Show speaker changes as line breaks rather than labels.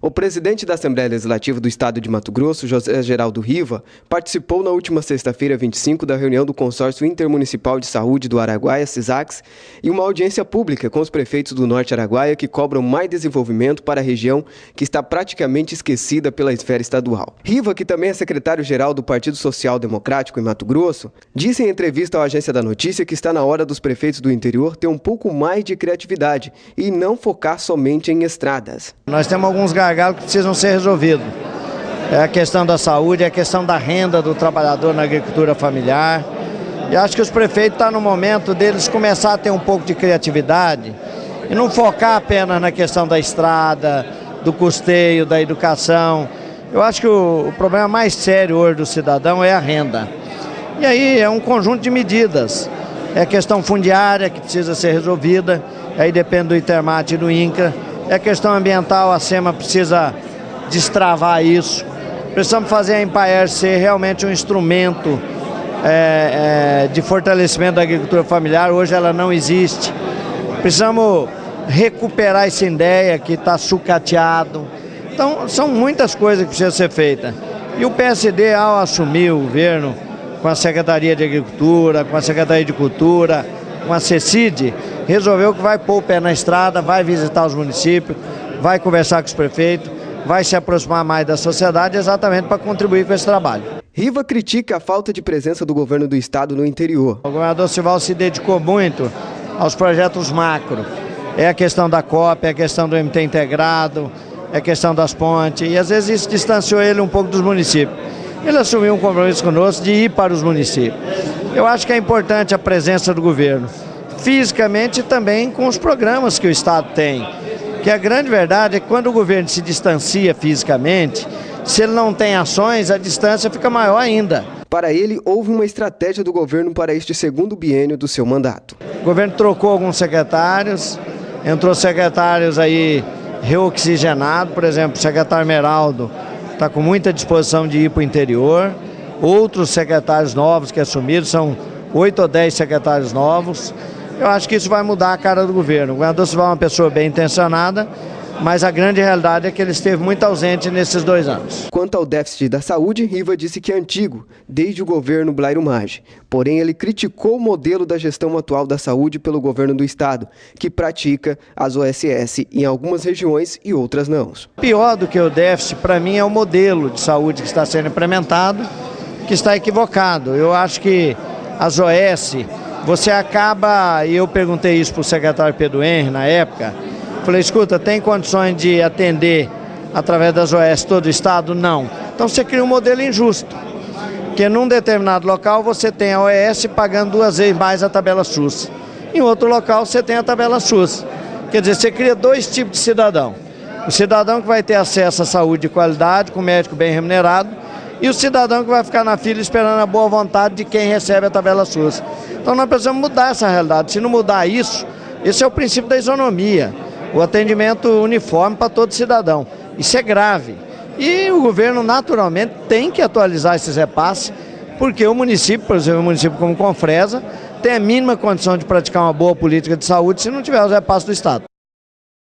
O presidente da Assembleia Legislativa do Estado de Mato Grosso, José Geraldo Riva, participou na última sexta-feira, 25, da reunião do Consórcio Intermunicipal de Saúde do Araguaia, CISAX, e uma audiência pública com os prefeitos do Norte Araguaia que cobram mais desenvolvimento para a região que está praticamente esquecida pela esfera estadual. Riva, que também é secretário-geral do Partido Social Democrático em Mato Grosso, disse em entrevista à Agência da Notícia que está na hora dos prefeitos do interior ter um pouco mais de criatividade e não focar somente em estradas.
Nós temos alguns gargalos que precisam ser resolvidos. É a questão da saúde, é a questão da renda do trabalhador na agricultura familiar. E acho que os prefeitos estão no momento deles começar a ter um pouco de criatividade e não focar apenas na questão da estrada, do custeio, da educação. Eu acho que o problema mais sério hoje do cidadão é a renda. E aí é um conjunto de medidas. É a questão fundiária que precisa ser resolvida, aí depende do Intermate e do INCRA. É a questão ambiental, a SEMA precisa destravar isso. Precisamos fazer a Empaer ser realmente um instrumento de fortalecimento da agricultura familiar. Hoje ela não existe. Precisamos recuperar essa ideia que está sucateado. Então, são muitas coisas que precisam ser feitas. E o PSD, ao assumir o governo, com a Secretaria de Agricultura, com a Secretaria de Cultura, com a CECID, resolveu que vai pôr o pé na estrada, vai visitar os municípios, vai conversar com os prefeitos, vai se aproximar mais da sociedade exatamente para contribuir com esse trabalho.
Riva critica a falta de presença do governo do estado no interior.
O governador Sivaldo se dedicou muito aos projetos macro. É a questão da COP, é a questão do MT integrado, é a questão das pontes, e às vezes isso distanciou ele um pouco dos municípios. Ele assumiu um compromisso conosco de ir para os municípios. Eu acho que é importante a presença do governo, fisicamente e também com os programas que o Estado tem. Que a grande verdade é que quando o governo se distancia fisicamente, se ele não tem ações, a distância fica maior ainda.
Para ele, houve uma estratégia do governo para este segundo biênio do seu mandato.
O governo trocou alguns secretários, entrou secretários aí reoxigenados, por exemplo, o secretário Meraldo está com muita disposição de ir para o interior. Outros secretários novos que assumiram, são 8 ou 10 secretários novos. Eu acho que isso vai mudar a cara do governo. O governador Sivaldo é uma pessoa bem intencionada, mas a grande realidade é que ele esteve muito ausente nesses 2 anos.
Quanto ao déficit da saúde, Riva disse que é antigo, desde o governo Blairo Maggi. Porém, ele criticou o modelo da gestão atual da saúde pelo governo do estado, que pratica as OSS em algumas regiões e outras não.
Pior do que o déficit, para mim, é o modelo de saúde que está sendo implementado, que está equivocado. Eu acho que as OS, você acaba, e eu perguntei isso para o secretário Pedro Henry na época, falei, escuta, tem condições de atender através das OS todo o estado? Não. Então você cria um modelo injusto, porque num determinado local você tem a OS pagando 2 vezes mais a tabela SUS. Em outro local você tem a tabela SUS. Quer dizer, você cria 2 tipos de cidadão. O cidadão que vai ter acesso à saúde de qualidade, com médico bem remunerado, e o cidadão que vai ficar na fila esperando a boa vontade de quem recebe a tabela SUS. Então nós precisamos mudar essa realidade. Se não mudar isso, esse é o princípio da isonomia. O atendimento uniforme para todo cidadão. Isso é grave. E o governo, naturalmente, tem que atualizar esses repasses, porque o município, por exemplo, um município como Confresa, tem a mínima condição de praticar uma boa política de saúde se não tiver os repasses do Estado.